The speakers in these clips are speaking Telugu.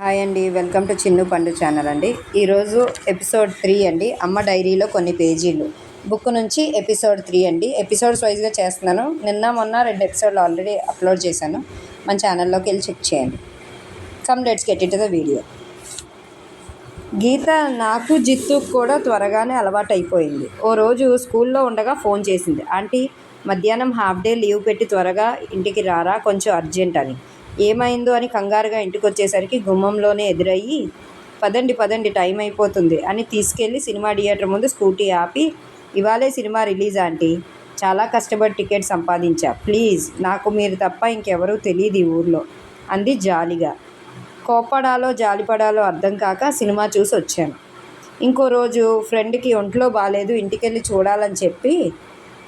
హాయ్ అండి, వెల్కమ్ టు చిన్ను పండు ఛానల్ అండి. ఈరోజు ఎపిసోడ్ 3 అండి, అమ్మ డైరీలో కొన్ని పేజీలు బుక్ నుంచి ఎపిసోడ్ 3 అండి. ఎపిసోడ్స్ వైజ్గా చేస్తున్నాను. మొన్న 2 ఎపిసోడ్లు ఆల్రెడీ అప్లోడ్ చేశాను. మన ఛానల్లోకి వెళ్ళి చెక్ చేయండి. Let's get into the video. Geetha నాకు జిత్తు కూడా త్వరగానే అలవాటు అయిపోయింది. ఓ రోజు స్కూల్లో ఉండగా ఫోన్ చేసింది. ఆంటీ, మధ్యాహ్నం హాఫ్ డే లీవ్ పెట్టి త్వరగా ఇంటికి రారా, కొంచెం అర్జెంట్ అని. ఏమైందో అని కంగారుగా ఇంటికి వచ్చేసరికి గుమ్మంలోనే ఎదురయ్యి, పదండి టైం అయిపోతుంది అని తీసుకెళ్ళి సినిమా థియేటర్ ముందు స్కూటీ ఆపి, ఇవాళే సినిమా రిలీజ్ ఆంటీ, చాలా కష్టపడి టికెట్ సంపాదించా, ప్లీజ్ నాకు మీరు తప్ప ఇంకెవరూ తెలియదు ఈ ఊర్లో అంది జాలిగా. కోప్పడాలో జాలిపడాలో అర్థం కాక సినిమా చూసి వచ్చాను. ఇంకో రోజు ఫ్రెండ్కి ఒంట్లో బాగాలేదు, ఇంటికెళ్ళి చూడాలని చెప్పి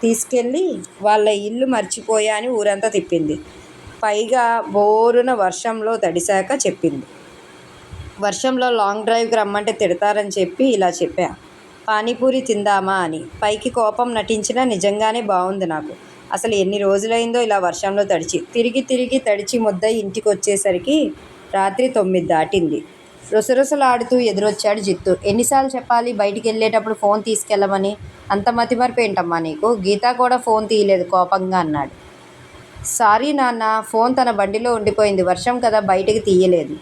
తీసుకెళ్ళి వాళ్ళ ఇల్లు మర్చిపోయా అని ఊరంతా తిప్పింది. పైగా బోరున వర్షంలో తడిశాక చెప్పింది. వర్షంలో లాంగ్ డ్రైవ్కి రమ్మంటే తిడతారని చెప్పి ఇలా చెప్పా, పానీపూరి తిందామా అని. పైకి కోపం నటించినా నిజంగానే బాగుంది నాకు. అసలు ఎన్ని రోజులైందో ఇలా వర్షంలో తడిచి. తిరిగి తడిచి ముద్దయి ఇంటికి వచ్చేసరికి రాత్రి 9 దాటింది. రుసరుసలాడుతూ ఎదురొచ్చాడు జిత్తు. ఎన్నిసార్లు చెప్పాలి బయటికి వెళ్ళేటప్పుడు ఫోన్ తీసుకెళ్ళమని? అంత మతిమరుపేంటమ్మా నీకు? గీత కూడా ఫోన్ తీయలేదు కోపంగా అన్నాడు. సారీ నాన్న, ఫోన్ తన బండిలో ఉండిపోయింది, వర్షం కదా బయటికి తీయలేదు.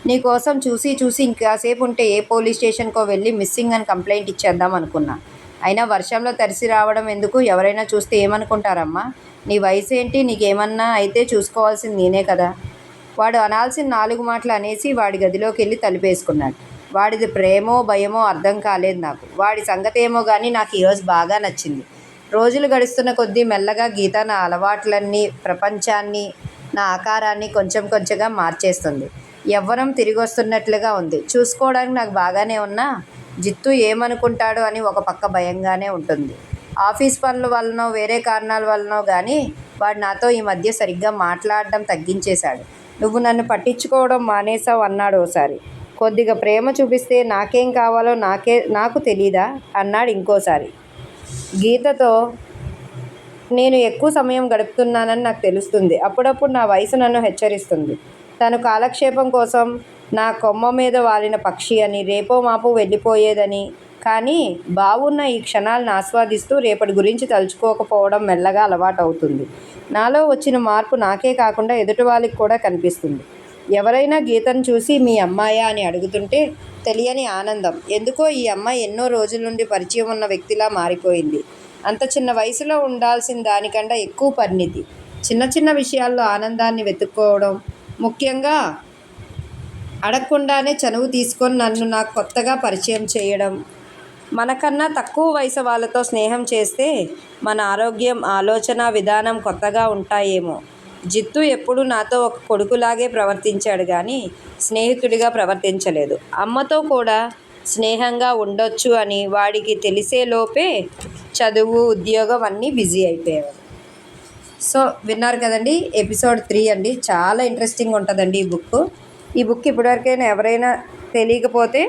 నీకోసం చూసి ఇంకాసేపు ఉంటే ఏ పోలీస్ స్టేషన్కో వెళ్ళి మిస్సింగ్ అని కంప్లైంట్ ఇచ్చేద్దాం అనుకున్నా. అయినా వర్షంలో తడిసి రావడం ఎందుకు? ఎవరైనా చూస్తే ఏమనుకుంటారమ్మా? నీ వయసు ఏంటి? నీకేమన్నా అయితే చూసుకోవాల్సింది నేనే కదా. వాడు అనాల్సిన 4 మాటలు అనేసి వాడి గదిలోకి వెళ్ళి తలుపేసుకున్నాడు. వాడిది ప్రేమో భయమో అర్థం కాలేదు నాకు. వాడి సంగతి ఏమో కానీ నాకు ఈరోజు బాగా నచ్చింది. రోజులు గడుస్తున్న కొద్దీ మెల్లగా గీత నా అలవాట్లన్నీ, ప్రపంచాన్ని, నా ఆకారాన్ని కొంచెంగా మార్చేస్తుంది. యవ్వనం తిరిగి వస్తున్నట్లుగా ఉంది. చూసుకోవడానికి నాకు బాగానే ఉన్నా జిత్తు ఏమనుకుంటాడో అని ఒక పక్క భయంగానే ఉంటుంది. ఆఫీస్ పనుల వల్లనో వేరే కారణాల వల్లనో కానీ వాడు నాతో ఈ మధ్య సరిగ్గా మాట్లాడడం తగ్గించేశాడు. నువ్వు నన్ను పట్టించుకోవడం మానేసావు అన్నాడు ఓసారి. కొద్దిగా ప్రేమ చూపిస్తే నాకేం కావాలో నాకు తెలీదా అన్నాడు ఇంకోసారి. గీతతో నేను ఎక్కువ సమయం గడుపుతున్నానని నాకు తెలుస్తుంది. అప్పుడప్పుడు నా వయసు నన్ను హెచ్చరిస్తుంది. తను కాలక్షేపం కోసం నా కొమ్మ మీద వాలిన పక్షి అని, రేపో మాపో వెళ్ళిపోయేదని. కానీ బాగున్న ఈ క్షణాలను ఆస్వాదిస్తూ రేపటి గురించి తలుచుకోకపోవడం మెల్లగా అలవాటు అవుతుంది. నాలో వచ్చిన మార్పు నాకే కాకుండా ఎదుటి వాళ్ళకి కూడా కనిపిస్తుంది. ఎవరైనా గీతను చూసి మీ అమ్మాయా అని అడుగుతుంటే తెలియని ఆనందం. ఎందుకో ఈ అమ్మాయి ఎన్నో రోజుల నుండి పరిచయం ఉన్న వ్యక్తిలా మారిపోయింది. అంత చిన్న వయసులో ఉండాల్సిన దానికన్నా ఎక్కువ పరిణితి. చిన్న విషయాల్లో ఆనందాన్ని వెతుక్కోవడం, ముఖ్యంగా అడగకుండానే చనువు తీసుకొని నన్ను నాకు కొత్తగా పరిచయం చేయడం. మనకన్నా తక్కువ వయసు వాళ్ళతో స్నేహం చేస్తే మన ఆరోగ్యం, ఆలోచన విధానం కొత్తగా ఉంటాయేమో. జిత్తు ఎప్పుడూ నాతో ఒక కొడుకులాగే ప్రవర్తించాడు కానీ స్నేహితుడిగా ప్రవర్తించలేదు. అమ్మతో కూడా స్నేహంగా ఉండొచ్చు అని వాడికి తెలిసేలోపే చదువు, ఉద్యోగం అన్నీ బిజీ అయిపోయాడు. సో విన్నారు కదండి, ఎపిసోడ్ 3 అండి. చాలా ఇంట్రెస్టింగ్ ఉంటుందండి ఈ బుక్ ఇప్పటివరకైనా ఎవరైనా తెలియకపోతే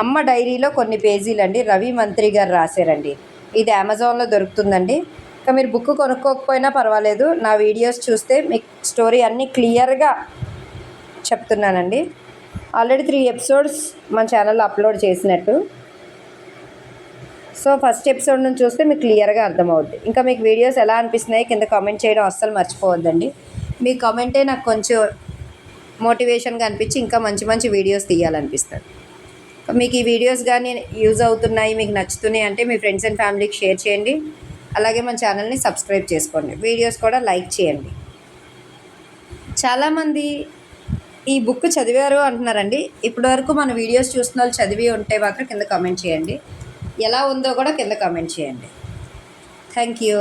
అమ్మ డైరీలో కొన్ని పేజీలండి, రవి మంత్రి గారు రాశారండి. ఇది అమెజాన్లో దొరుకుతుందండి. ఇంకా మీరు బుక్ కొనుక్కోకపోయినా పర్వాలేదు, నా వీడియోస్ చూస్తే మీకు స్టోరీ అన్నీ క్లియర్గా చెప్తున్నానండి. ఆల్రెడీ 3 ఎపిసోడ్స్ మన ఛానల్లో అప్లోడ్ చేసినట్టు. సో ఫస్ట్ ఎపిసోడ్ నుంచి చూస్తే మీకు క్లియర్గా అర్థమవుద్ది. ఇంకా మీకు వీడియోస్ ఎలా అనిపిస్తున్నాయి కింద కామెంట్ చేయడం అస్సలు మర్చిపోవద్దండి. మీ కామెంటే నాకు కొంచెం మోటివేషన్గా అనిపించి ఇంకా మంచి వీడియోస్ తీయాలనిపిస్తుంది. మీకు ఈ వీడియోస్ కానీ యూజ్ అవుతున్నాయి, మీకు నచ్చుతున్నాయి అంటే మీ ఫ్రెండ్స్ అండ్ ఫ్యామిలీకి షేర్ చేయండి. అలాగే మన ఛానల్ని సబ్స్క్రైబ్ చేసుకోండి. వీడియోస్ కూడా లైక్ చేయండి. చాలామంది ఈ బుక్ చదివారు అంటున్నారండి. ఇప్పటివరకు మన వీడియోస్ చూస్తున్న వాళ్ళు చదివి ఉంటే మాత్రం కింద కామెంట్ చేయండి. ఎలా ఉందో కూడా కింద కామెంట్ చేయండి. Thank you.